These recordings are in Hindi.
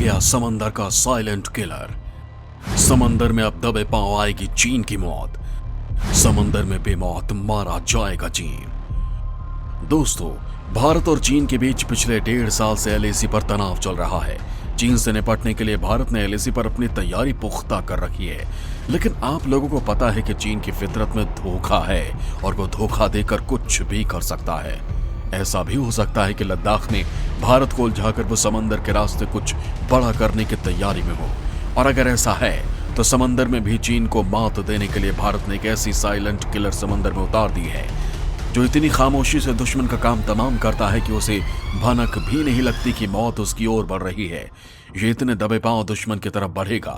गया समंदर का साइलेंट किलर। समंदर में अब दबे पांव आएगी चीन की मौत। समंदर में बेमौत मारा जाएगा चीन। दोस्तों, भारत और चीन के बीच पिछले 1.5 साल से एलएसी पर तनाव चल रहा है। चीन से निपटने के लिए भारत ने एलएसी पर अपनी तैयारी पुख्ता कर रखी है, लेकिन आप लोगों को पता है कि चीन की फितरत में धोखा है और वो धोखा देकर कुछ भी कर सकता है। ऐसा भी हो सकता है कि लद्दाख में भारत को उलझाकर वो समंदर के रास्ते कुछ बड़ा करने की तैयारी में हो, और अगर ऐसा है तो समंदर में भी चीन को मात देने के लिए भारत ने एक ऐसी साइलेंट किलर समंदर में उतार दी है जो इतनी खामोशी से दुश्मन का काम तमाम करता है कि उसे भनक भी नहीं लगती कि मौत उसकी ओर बढ़ रही है। ये इतने दबे पांव दुश्मन की तरफ बढ़ेगा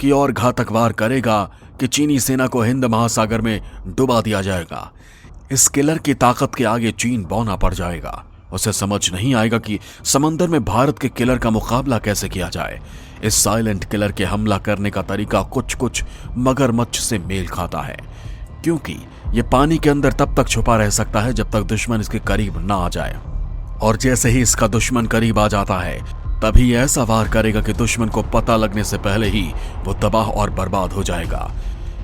कि और घातक वार करेगा कि चीनी सेना को हिंद महासागर में डुबा दिया जाएगा। इस किलर की ताकत के आगे चीन बौना पड़ जाएगा। उसे समझ नहीं आएगा कि समंदर में भारत के किलर का मुकाबला कैसे किया जाए। इस साइलेंट किलर के हमला करने का तरीका कुछ कुछ मगरमच्छ से मेल खाता है, क्योंकि यह पानी के अंदर तब तक छुपा रह सकता है जब तक दुश्मन इसके करीब ना आ जाए, और जैसे ही इसका दुश्मन करीब आ जाता है तभी ऐसा वार करेगा कि दुश्मन को पता लगने से पहले ही वो तबाह और बर्बाद हो जाएगा,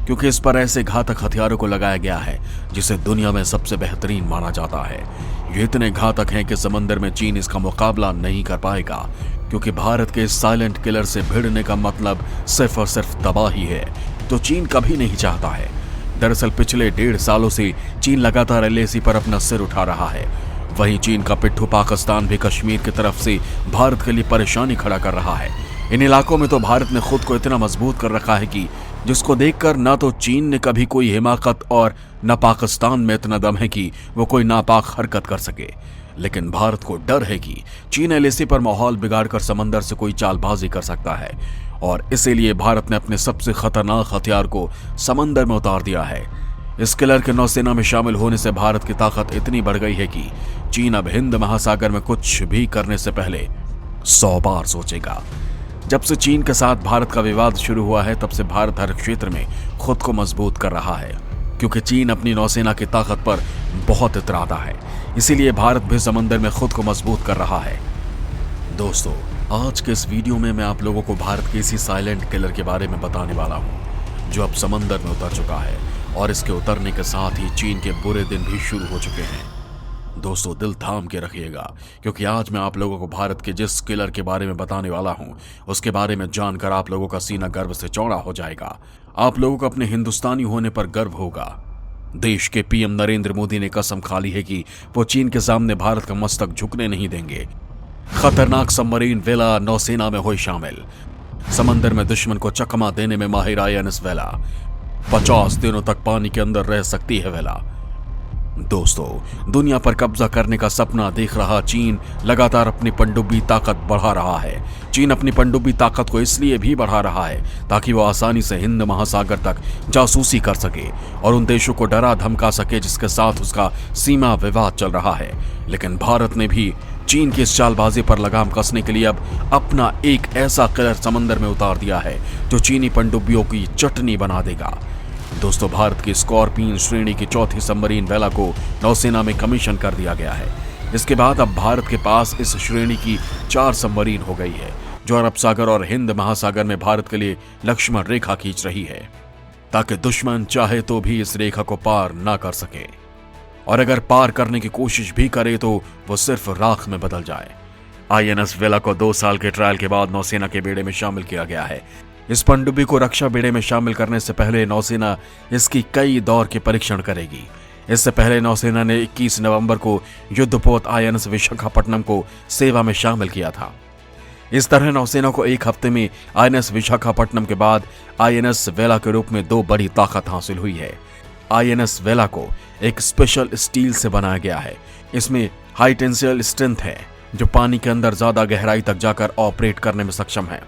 क्योंकि इस पर ऐसे घातक हथियारों को लगाया गया है जिसे दुनिया में सबसे बेहतरीन माना जाता है। ये इतने घातक हैं कि समंदर में चीन इसका मुकाबला नहीं कर पाएगा, क्योंकि भारत के इस साइलेंट किलर से भिड़ने का मतलब सिर्फ और सिर्फ तबाही है, तो चीन कभी नहीं चाहता है। दरअसल पिछले 1.5 सालों से चीन लगातार एलएसी पर अपना सिर उठा रहा है। वहीं चीन का पिट्ठू पाकिस्तान भी कश्मीर की तरफ से भारत के लिए परेशानी खड़ा कर रहा है। इन इलाकों में तो भारत ने खुद को इतना मजबूत कर रखा है कि जिसको देखकर ना तो चीन ने कभी कोई हिमाकत और न पाकिस्तान में इतना दम है कि वो कोई नापाक हरकत कर सके। लेकिन भारत को डर है कि चीन एलएसी पर माहौल बिगाड़कर समंदर से कोई चालबाजी कर सकता है, और इसीलिए भारत ने अपने सबसे खतरनाक हथियार को समंदर में उतार दिया है। इस किलर के नौसेना में शामिल होने से भारत की ताकत इतनी बढ़ गई है कि चीन अब हिंद महासागर में कुछ भी करने से पहले 100 बार सोचेगा। जब से चीन के साथ भारत का विवाद शुरू हुआ है तब से भारत हर क्षेत्र में खुद को मजबूत कर रहा है, क्योंकि चीन अपनी नौसेना की ताकत पर बहुत इतराता है। इसीलिए भारत भी समंदर में खुद को मजबूत कर रहा है। दोस्तों, आज के इस वीडियो में मैं आप लोगों को भारत के इसी साइलेंट किलर के बारे में बताने वाला हूं, जो अब समंदर में उतर चुका है, और इसके उतरने के साथ ही चीन के बुरे दिन भी शुरू हो चुके हैं। दोस्तों, दिल थाम के रखिएगा, क्योंकि आज मैं आप लोगों को भारत के जिस किलर के बारे में बताने वाला हूं उसके बारे में जानकर आप लोगों का सीना गर्व से चौड़ा हो जाएगा। आप लोगों को अपने हिंदुस्तानी होने पर गर्व होगा। देश के पीएम नरेंद्र मोदी ने कसम खा ली है कि वो चीन के सामने भारत का मस्तक झुकने नहीं देंगे। खतरनाक सबमरीन वेला नौसेना में हुई शामिल। समंदर में दुश्मन को चकमा देने में माहिर आईएनएस वेला। 50 दिनों तक पानी के अंदर रह सकती है वेला। दोस्तों, दुनिया पर कब्जा करने का सपना देख रहा चीन लगातार अपनी पनडुब्बी ताकत बढ़ा रहा है। चीन अपनी पनडुब्बी ताकत को इसलिए भी बढ़ा रहा है ताकि वो आसानी से हिंद महासागर तक जासूसी कर सके और उन देशों को डरा धमका सके जिसके साथ उसका सीमा विवाद चल रहा है। लेकिन भारत ने भी चीन की इस चालबाजी पर लगाम कसने के लिए अब अपना एक ऐसा किलर समंदर में उतार दिया है जो चीनी पनडुब्बियों की चटनी बना देगा। दोस्तों, भारत की स्कॉर्पियन श्रेणी की चौथी सबमरीन वेला को नौसेना में कमीशन कर दिया गया है। इसके बाद अब भारत के पास इस श्रेणी की 4 सबमरीन हो गई है, जो अरब सागर और हिंद महासागर में भारत के लिए लक्ष्मण रेखा खींच रही है, ताकि दुश्मन चाहे तो भी इस रेखा को पार ना कर सके, और अगर पार करने की कोशिश भी करे तो वो सिर्फ राख में बदल जाए। आईएनएस वेला को 2 साल के ट्रायल के बाद नौसेना के बेड़े में शामिल किया गया है। इस पनडुब्बी को रक्षा बेड़े में शामिल करने से पहले नौसेना इसकी कई दौर के परीक्षण करेगी। इससे पहले नौसेना ने 21 नवंबर को युद्धपोत आईएनएस विशाखापट्टनम को सेवा में शामिल किया था। इस तरह नौसेना को एक हफ्ते में आईएनएस विशाखापट्टनम के बाद आईएनएस वेला के रूप में 2 बड़ी ताकत हासिल हुई है। आईएनएस वेला को एक स्पेशल स्टील से बनाया गया है। इसमें हाई टेंसिल स्ट्रेंथ है, जो पानी के अंदर ज्यादा गहराई तक जाकर ऑपरेट करने में सक्षम है।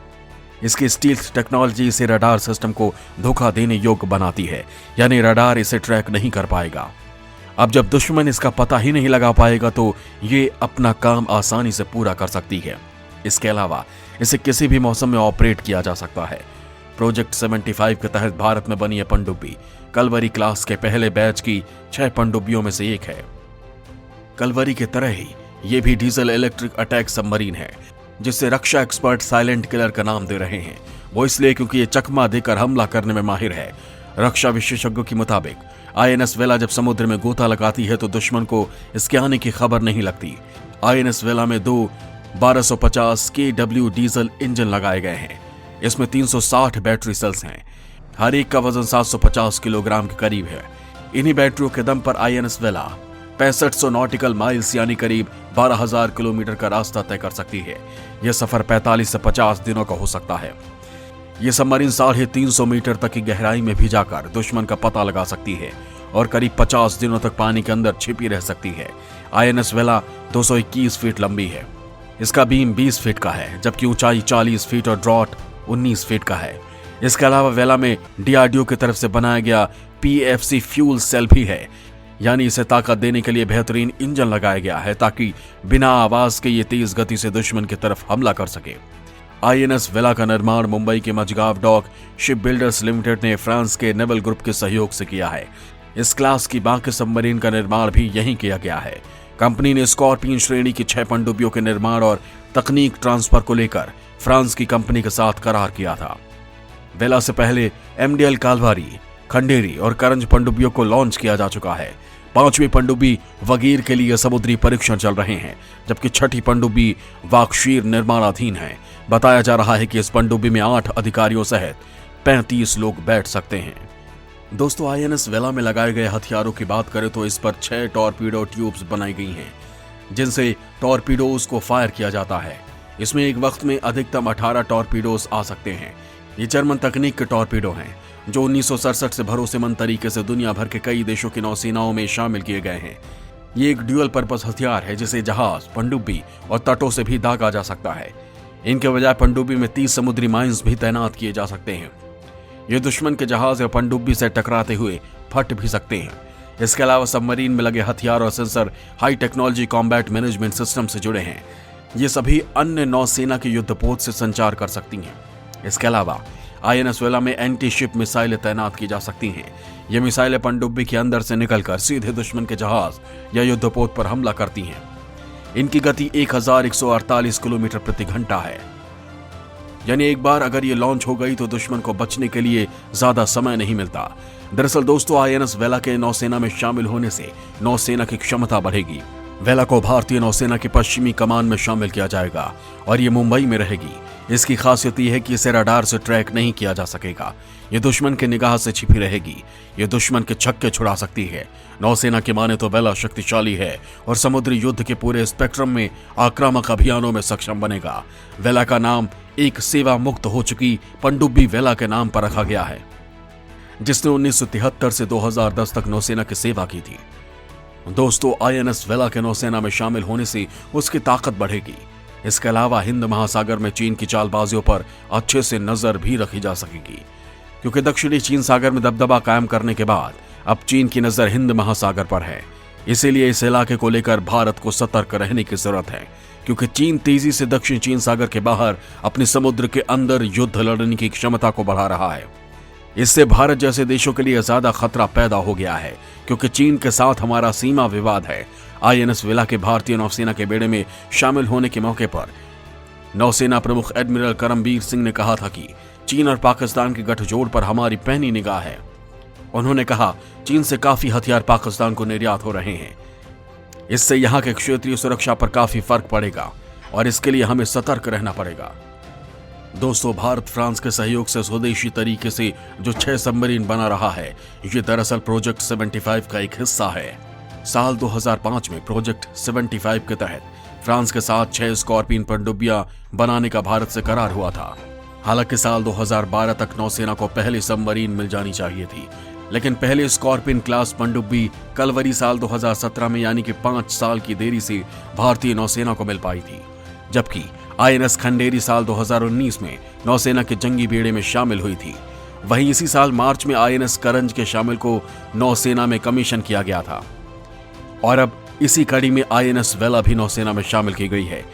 इसकी स्टील टेक्नोलॉजी इसे रडार सिस्टम को धोखा देने योग्य बनाती है, यानी रडार इसे ट्रैक नहीं कर पाएगा। अब जब दुश्मन इसका पता ही नहीं लगा पाएगा तो ये अपना काम आसानी से पूरा कर सकती है। इसके अलावा इसे किसी भी मौसम में ऑपरेट किया जा सकता है। प्रोजेक्ट 75 के तहत भारत में बनी यह पनडुब्बी कलवरी क्लास के पहले बैच की 6 पनडुब्बियों में से एक है। कलवरी की तरह ही ये भी डीजल इलेक्ट्रिक अटैक सबमरीन है। जिसे रक्षा एक्सपर्ट साइलेंट किलर का नाम दे रहे हैं, वो इसलिए क्योंकि ये चकमा देकर हमला करने में माहिर है। रक्षा विशेषज्ञों के मुताबिक आईएनएस वेला जब समुद्र में गोता लगाती है तो दुश्मन को इसके आने की खबर नहीं लगती। आईएनएस वेला में 2 1250 KW डीजल इंजन लगाए गए हैं। इसमें 360 बैटरी सेल्स हैं। हर एक का वजन 750 किलोग्राम के करीब है। इन्हीं बैटरियों के दम पर आईएनएस वेला 6500 नॉटिकल माइल्स यानी करीब 12,000 किलोमीटर का रास्ता तय कर सकती है। यह सफर 45 से 50 दिनों का हो सकता है। यह सबमरीन 350 मीटर तक की गहराई में भी जाकर दुश्मन का पता लगा सकती है और करीब 50 दिनों तक पानी के अंदर छिपी रह सकती है। आईएनएस वेला 221 फीट लंबी है। इसका बीम 20 फीट का है, जबकि ऊंचाई 40 फीट और ड्रॉट 19 फीट का है। इसके अलावा वेला में डीआरडीओ की तरफ से बनाया गया PFC फ्यूल सेल भी है, यानी इसे ताकत देने के लिए बेहतरीन इंजन लगाया गया है ताकि बिना आवाज के ये तेज गति से दुश्मन की तरफ हमला कर सके। आईएनएस वेला का निर्माण मुंबई के Mazagon dock ship builders limited ने फ्रांस के नेवल ग्रुप के सहयोग से किया है। इस क्लास की बाकी सबमरीन का निर्माण भी यहीं किया गया है। कंपनी ने स्कॉर्पियन श्रेणी की 6 पनडुब्बियों के निर्माण और तकनीक ट्रांसफर को लेकर फ्रांस की कंपनी के साथ करार किया था। वेला से पहले MDL कालवारी, खंडेरी और करंज पनडुब्बियों को लॉन्च किया जा चुका है। 5वीं पनडुब्बी वगीर के लिए समुद्री परीक्षण चल रहे हैं, जबकि 6ठी पनडुब्बी वाकशीर निर्माणाधीन है। बताया जा रहा है कि इस पनडुब्बी में 8 अधिकारियों सहित 35 लोग बैठ सकते हैं। दोस्तों, आईएनएस वेला में लगाए गए हथियारों की बात करें तो इस पर 6 टॉर्पीडो ट्यूब्स बनाई गई हैं, जिनसे टॉर्पीडोज को फायर किया जाता है। इसमें एक वक्त में अधिकतम 18 टॉर्पीडोज आ सकते हैं। ये जर्मन तकनीक के टॉर्पीडो हैं, जो 1967 से भरोसेमंद तरीके से दुनिया भर के कई देशों की नौसेनाओं में शामिल किए गए हैं। ये एक ड्यूअल पर्पस हथियार है, जिसे जहाज, पनडुब्बी और तटों से भी दागा जा सकता है। इनके बजाय पनडुब्बी में 30 समुद्री माइंस भी तैनात किए जा सकते हैं। ये दुश्मन के जहाज या पनडुब्बी से टकराते हुए फट भी सकते हैं। इसके अलावा सबमरीन में लगे हथियार और sensor high technology combat management system से जुड़े हैं। ये सभी अन्य नौसेना के युद्धपोत से संचार कर सकती हैं। इसके अलावा आईएनएस वेला में एंटी शिप मिसाइलें तैनात की जा सकती हैं। ये मिसाइलें पनडुब्बी के अंदर से निकलकर सीधे दुश्मन के जहाज या युद्धपोत पर हमला करती हैं। इनकी गति 1148 किलोमीटर प्रति घंटा है, यानी एक बार अगर ये लॉन्च हो गई तो दुश्मन को बचने के लिए ज्यादा समय नहीं मिलता। दरअसल दोस्तों, आईएनएस वेला के नौसेना में शामिल होने से नौसेना की क्षमता बढ़ेगी। वेला को भारतीय नौसेना की पश्चिमी कमान में शामिल किया जाएगा और ये मुंबई में रहेगी। इसकी खासियत यह है कि इसे रडार से ट्रैक नहीं किया जा सकेगा। ये दुश्मन के निगाह से छिपी रहेगी। ये दुश्मन के छक्के छुड़ा सकती है। नौसेना की माने तो वेला शक्तिशाली है और समुद्री युद्ध के पूरे स्पेक्ट्रम में आक्रामक अभियानों में सक्षम बनेगा। वेला का नाम एक सेवा मुक्त हो चुकी पनडुब्बी वेला के नाम पर रखा गया है, जिसने 1973 से 2010 तक नौसेना की सेवा की थी। दोस्तों, आईएनएस वेला के नौसेना में शामिल होने से उसकी ताकत बढ़ेगी। इसके अलावा हिंद महासागर में चीन की चालबाजियों पर अच्छे से नजर भी रखी जा सकेगी, क्योंकि दक्षिणी चीन सागर में दबदबा कायम करने के बाद अब चीन की नजर हिंद महासागर पर है। इसीलिए इस इलाके को लेकर भारत को सतर्क रहने की जरूरत है, क्योंकि चीन तेजी से दक्षिण चीन सागर के बाहर अपने समुद्र के अंदर युद्ध लड़ने की क्षमता को बढ़ा रहा है। इससे भारत जैसे देशों के लिए ज्यादा खतरा पैदा हो गया है, क्योंकि चीन के साथ हमारा सीमा विवाद है। आईएनएस वेला के भारतीय नौसेना के बेड़े में शामिल होने के मौके पर नौसेना प्रमुख एडमिरल करमबीर सिंह ने कहा था कि चीन और पाकिस्तान के गठजोड़ पर हमारी पैनी निगाह है। उन्होंने कहा, चीन से काफी हथियार पाकिस्तान को निर्यात हो रहे हैं। इससे यहां के क्षेत्रीय सुरक्षा पर काफी फर्क पड़ेगा और इसके लिए हमें सतर्क रहना पड़ेगा। दोस्तों, भारत फ्रांस के सहयोग से स्वदेशी तरीके से जो 6 सबमरीन बना रहा है, ये दरअसल प्रोजेक्ट 75 का एक हिस्सा है। साल 2005 में प्रोजेक्ट 75 के तहत फ्रांस के साथ 6 स्कॉर्पियन पनडुब्बियां बनाने का भारत से करार हुआ था। हालांकि साल 2012 तक नौसेना को पहली सबमरीन मिल जानी चाहिए थी, लेकिन पहले स्कॉर्पियन क्लास पनडुब्बी कलवरी साल 2017 में, यानी कि 5 साल की देरी से भारतीय नौसेना को मिल पाई थी। जबकि आईएनएस खंडेरी साल 2019 में नौसेना के जंगी बेड़े में शामिल हुई थी। वहीं इसी साल मार्च में आईएनएस करंज के शामिल को नौसेना में कमीशन किया गया था और अब इसी कड़ी में आईएनएस वेला भी नौसेना में शामिल की गई है।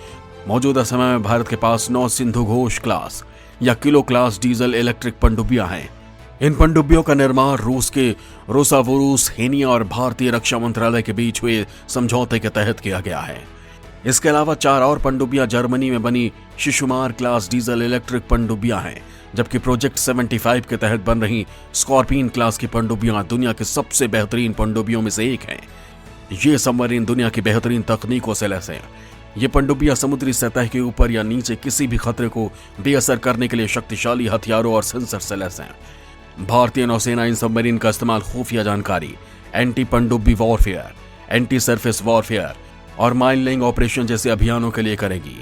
मौजूदा समय में भारत के पास 9 सिंधु घोष क्लास या किलो क्लास डीजल इलेक्ट्रिक पनडुब्बियां हैं। इन पनडुब्बियों का निर्माण रूस के रोसावोरूस हेनिया और भारतीय रक्षा मंत्रालय के बीच हुए समझौते के तहत किया गया है। इसके अलावा 4 और पनडुब्बियां जर्मनी में बनी शिशुमार क्लास डीजल इलेक्ट्रिक पनडुब्बियां हैं, जबकि प्रोजेक्ट 75 के तहत बन रही स्कॉर्पियन क्लास की पनडुब्बियां दुनिया की सबसे बेहतरीन पनडुब्बियों में से एक हैं। ये सबमरीन दुनिया की बेहतरीन तकनीकों से लैस हैं। ये पनडुब्बियां समुद्री सतह के ऊपर या नीचे किसी भी खतरे को बेअसर करने के लिए शक्तिशाली हथियारों और सेंसर से लैस हैं। भारतीय नौसेना इन सबमरीन का इस्तेमाल खुफिया जानकारी, एंटी पनडुब्बी वॉरफेयर, एंटी सरफेस वॉरफेयर और माइनिंग ऑपरेशन जैसे अभियानों के लिए करेगी।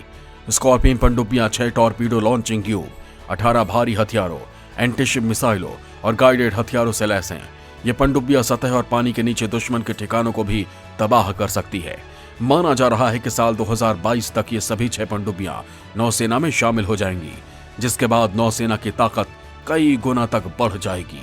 स्कॉर्पियन पनडुब्बियां 6 टॉर्पीडो लॉन्चिंग ट्यूब, 18 भारी हथियारों, एंटीशिप मिसाइलों और गाइडेड हथियारों से लैस हैं। ये पनडुब्बियां सतह और पानी के नीचे दुश्मन के ठिकानों को भी तबाह कर सकती है। माना जा रहा है कि साल 2022 तक ये सभी 6 पनडुब्बियां नौसेना में शामिल हो जाएंगी, जिसके बाद नौसेना की ताकत कई गुना तक बढ़ जाएगी।